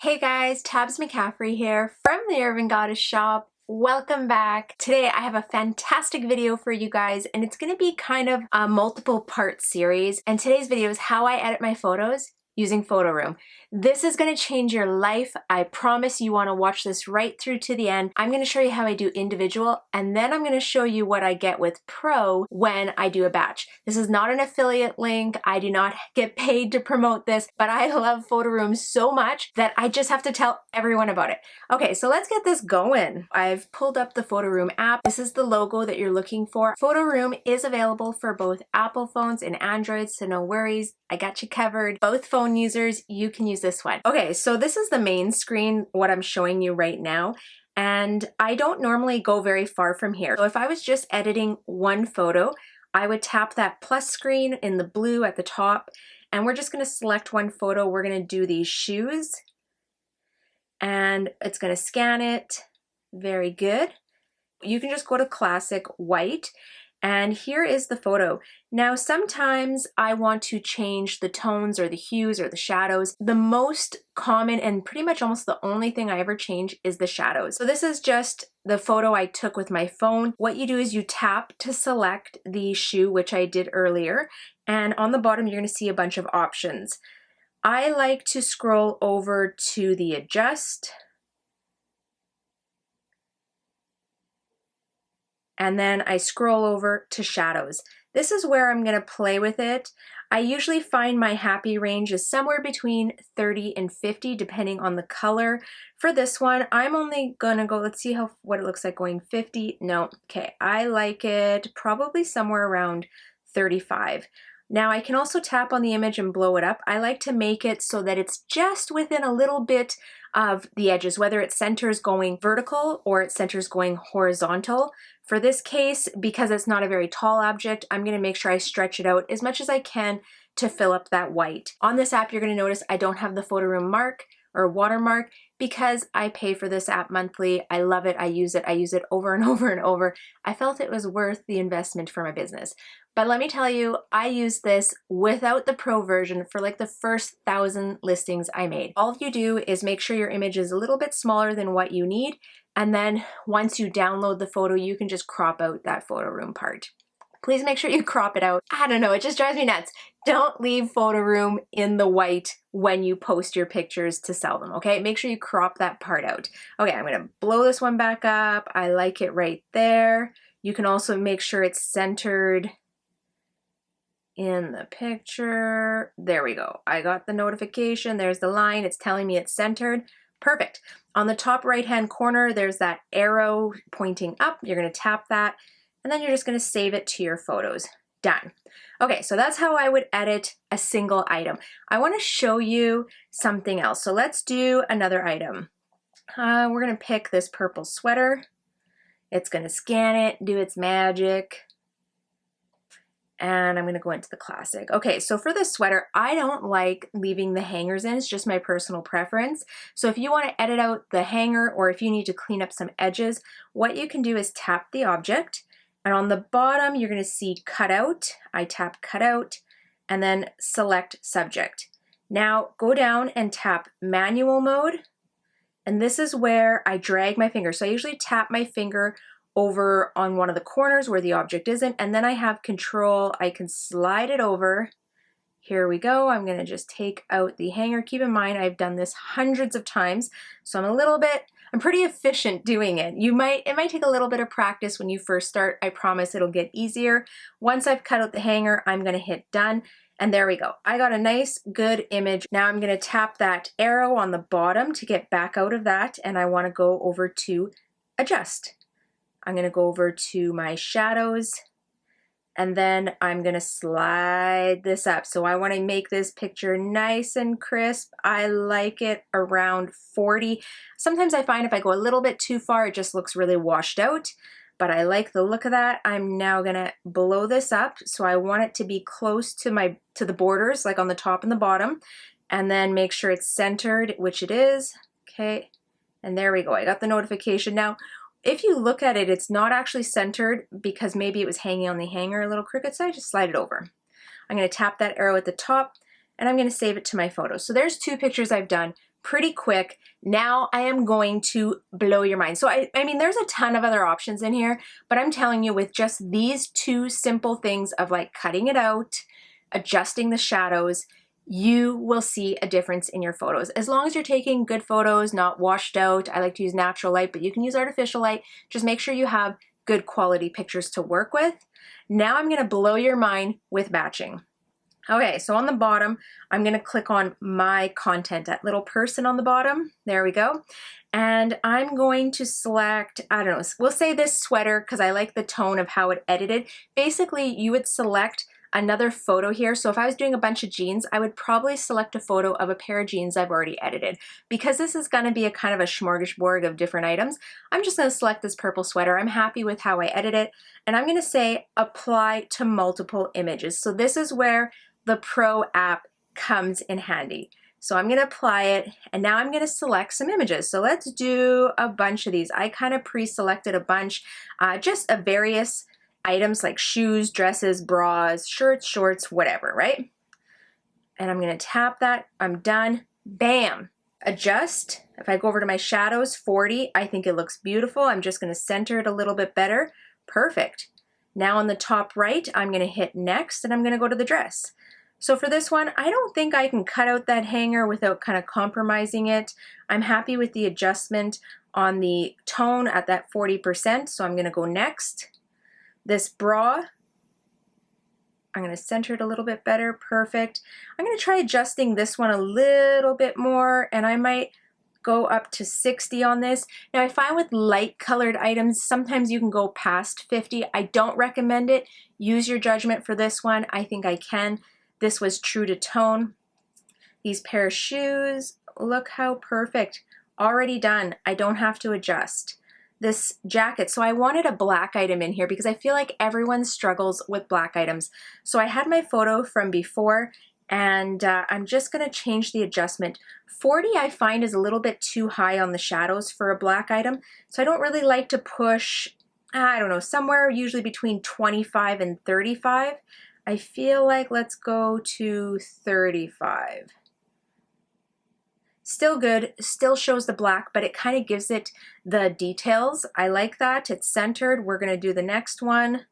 Hey guys, Tabs McCaffrey here from the Urban Goddess shop. Welcome back. Today I have a fantastic video for you guys, and it's going to be kind of a multiple part series. And today's video is how I edit my photos using PhotoRoom. This is going to change your life. I promise you want to watch this right through to the end. I'm going to show you how I do individual, and then I'm going to show you what I get with Pro when I do a batch. This is not an affiliate link. I do not get paid to promote this, but I love PhotoRoom so much that I just have to tell everyone about it. Okay, so let's get this going. I've pulled up the PhotoRoom app. This is the logo that you're looking for. PhotoRoom is available for both Apple phones and Androids, so no worries. I got you covered. Both phone users, you can use this one. Okay, so this is the main screen, what I'm showing you right now. And I don't normally go very far from here. So if I was just editing one photo, I would tap that plus screen in the blue at the top, and we're just gonna select one photo. We're gonna do these shoes, and it's gonna scan it. Very good. You can just go to classic white, and here is the photo. Now, sometimes I want to change the tones or the hues or the shadows. The most common and pretty much almost the only thing I ever change is the shadows. So this is just the photo I took with my phone. What you do is you tap to select the shoe, which I did earlier, and on the bottom you're gonna see a bunch of options. I like to scroll over to the adjust, and then I scroll over to shadows. This is where I'm gonna play with it. I usually find my happy range is somewhere between 30 and 50, depending on the color. For this one, I'm only gonna go, let's see what it looks like going 50. No, okay, I like it probably somewhere around 35. Now I can also tap on the image and blow it up. I like to make it so that it's just within a little bit of the edges, whether it centers going vertical or it centers going horizontal. For this case, because it's not a very tall object, I'm gonna make sure I stretch it out as much as I can to fill up that white. On this app, you're gonna notice I don't have the PhotoRoom mark or watermark because I pay for this app monthly. I love it, I use it over and over and over. I felt it was worth the investment for my business. But let me tell you, I used this without the Pro version for like the first 1,000 listings I made. All you do is make sure your image is a little bit smaller than what you need, and then once you download the photo, you can just crop out that PhotoRoom part. Please make sure you crop it out. I don't know, it just drives me nuts. Don't leave PhotoRoom in the white when you post your pictures to sell them, okay? Make sure you crop that part out. Okay, I'm gonna blow this one back up. I like it right there. You can also make sure it's centered in the picture. There we go. I got the notification. There's the line. It's telling me it's centered. Perfect. On the top right-hand corner, there's that arrow pointing up. You're going to tap that, and then you're just going to save it to your photos. Done. Okay, so that's how I would edit a single item. I want to show you something else. So let's do another item. We're going to pick this purple sweater. It's going to scan it, do its magic. And I'm gonna go into the classic. Okay, so for this sweater, I don't like leaving the hangers in. It's just my personal preference. So if you wanna edit out the hanger or if you need to clean up some edges, what you can do is tap the object, and on the bottom, you're gonna see cutout. I tap cutout and then select subject. Now go down and tap manual mode. And this is where I drag my finger. So I usually tap my finger over on one of the corners where the object isn't, and then I have control. I can slide it over. Here we go. I'm gonna just take out the hanger. Keep in mind, I've done this hundreds of times, so I'm pretty efficient doing it. It might take a little bit of practice when you first start. I promise it'll get easier. Once I've cut out the hanger, I'm gonna hit done, and there we go. I got a nice, good image. Now I'm gonna tap that arrow on the bottom to get back out of that, and I wanna go over to adjust. I'm gonna go over to my shadows, and then I'm gonna slide this up. So I wanna make this picture nice and crisp. I like it around 40. Sometimes I find if I go a little bit too far, it just looks really washed out, but I like the look of that. I'm now gonna blow this up. So I want it to be close to the borders, like on the top and the bottom, and then make sure it's centered, which it is. Okay, and there we go. I got the notification. Now, if you look at it, it's not actually centered because maybe it was hanging on the hanger a little crooked, so I just slide it over. I'm going to tap that arrow at the top, and I'm going to save it to my photos. So there's two pictures I've done. pretty quick. Now I am going to blow your mind. So I mean, there's a ton of other options in here, but I'm telling you, with just these two simple things of like cutting it out, adjusting the shadows, you will see a difference in your photos. As long as you're taking good photos, not washed out. I like to use natural light, but you can use artificial light. Just make sure you have good quality pictures to work with. Now I'm gonna blow your mind with batching. Okay, so on the bottom, I'm gonna click on my content, that little person on the bottom. There we go. And I'm going to select, I don't know, we'll say this sweater because I like the tone of how it edited. Basically, you would select another photo here. So if I was doing a bunch of jeans, I would probably select a photo of a pair of jeans I've already edited. Because this is gonna be a kind of a smorgasbord of different items, I'm just gonna select this purple sweater. I'm happy with how I edit it. And I'm gonna say apply to multiple images. So this is where the Pro app comes in handy. So I'm gonna apply it, and now I'm gonna select some images. So let's do a bunch of these. I kind of pre-selected a bunch, just of various items like shoes, dresses, bras, shirts, shorts, whatever, right? And I'm gonna tap that, I'm done, bam. Adjust, if I go over to my shadows, 40, I think it looks beautiful. I'm just gonna center it a little bit better, perfect. Now on the top right, I'm gonna hit next, and I'm gonna go to the dress. So for this one, I don't think I can cut out that hanger without kind of compromising it. I'm happy with the adjustment on the tone at that 40%, so I'm gonna go next. This bra, I'm gonna center it a little bit better, perfect. I'm gonna try adjusting this one a little bit more, and I might go up to 60 on this. Now I find with light colored items, sometimes you can go past 50. I don't recommend it. Use your judgment for this one. I think I can. This was true to tone. These pair of shoes, look how perfect. Already done. I don't have to adjust. This jacket, so I wanted a black item in here because I feel like everyone struggles with black items. So I had my photo from before, and I'm just gonna change the adjustment. 40 I find is a little bit too high on the shadows for a black item, so I don't really like to push, I don't know, somewhere usually between 25 and 35. I feel like let's go to 35. Still good, still shows the black, but it kind of gives it the details. I like that, it's centered. We're gonna do the next one.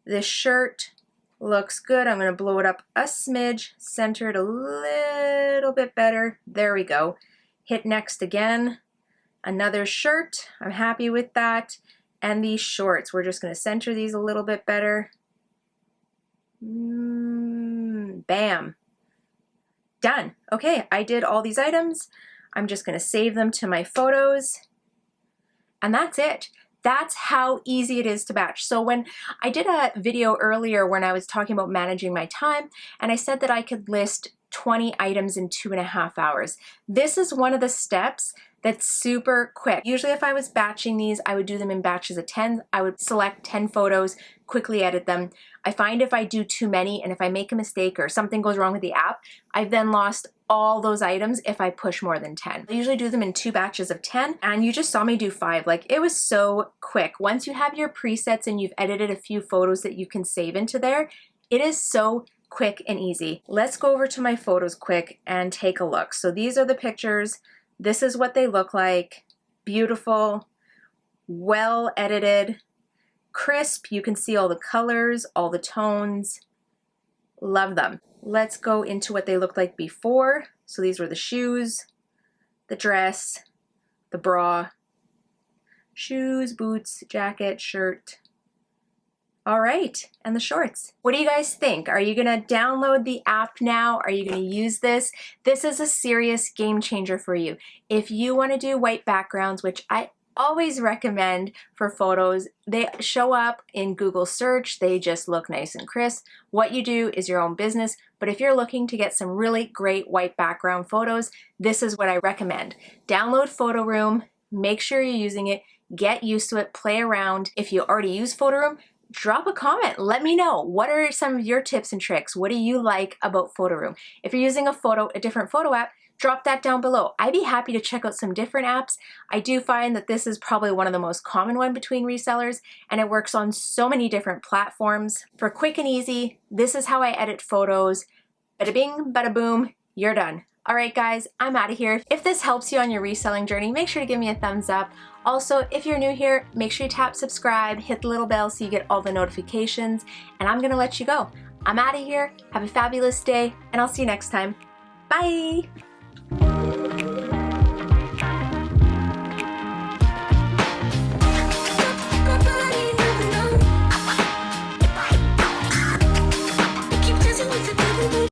This shirt looks good. I'm gonna blow it up a smidge, center it a little bit better. There we go. Hit next again. Another shirt, I'm happy with that. And these shorts, we're just gonna center these a little bit better. Bam. Done. Okay, I did all these items. I'm just gonna save them to my photos. And that's it. That's how easy it is to batch. So when I did a video earlier when I was talking about managing my time, and I said that I could list 20 items in 2.5 hours. This is one of the steps that's super quick. Usually if I was batching these, I would do them in batches of 10. I would select 10 photos, quickly edit them. I find if I do too many and if I make a mistake or something goes wrong with the app, I've then lost all those items if I push more than 10. I usually do them in 2 batches of 10, and you just saw me do 5. Like, it was so quick. Once you have your presets and you've edited a few photos that you can save into there, it is so quick and easy. Let's go over to my photos quick and take a look. So these are the pictures. This is what they look like. Beautiful, well edited, crisp. You can see all the colors, all the tones. Love them. Let's go into what they looked like before. So these were the shoes, the dress, the bra, shoes, boots, jacket, shirt. All right, and the shorts. What do you guys think? Are you gonna download the app now? Are you gonna use this? This is a serious game changer for you. If you wanna do white backgrounds, which I always recommend for photos, they show up in Google search, they just look nice and crisp. What you do is your own business, but if you're looking to get some really great white background photos, this is what I recommend. Download PhotoRoom, make sure you're using it, get used to it, play around. If you already use PhotoRoom, drop a comment. Let me know. What are some of your tips and tricks? What do you like about PhotoRoom? If you're using a different photo app, drop that down below. I'd be happy to check out some different apps. I do find that this is probably one of the most common one between resellers, and it works on so many different platforms. For quick and easy, this is how I edit photos. Bada bing, bada boom, you're done. All right, guys, I'm out of here. If this helps you on your reselling journey, make sure to give me a thumbs up. Also, if you're new here, make sure you tap subscribe, hit the little bell so you get all the notifications, and I'm gonna let you go. I'm out of here. Have a fabulous day, and I'll see you next time. Bye!